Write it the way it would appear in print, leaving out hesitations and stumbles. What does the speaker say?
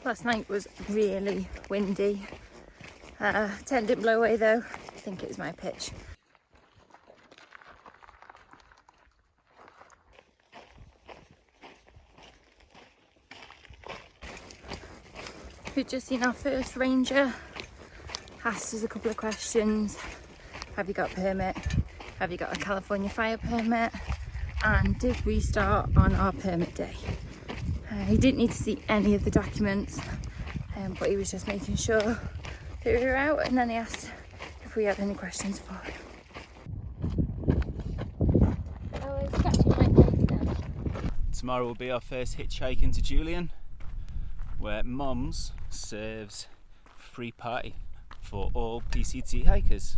Last night was really windy. Tent didn't blow away though. I think it was my pitch. We've just seen our first ranger. Asked us a couple of questions. Have you got a permit? Have you got a California fire permit? And did we start on our permit day? He didn't need to see any of the documents, but he was just making sure that we were out, and then he asked if we had any questions for him. Oh, he's scratching my face now. Tomorrow will be our first hitchhike into Julian, where Mums serves free party for all PCT hikers.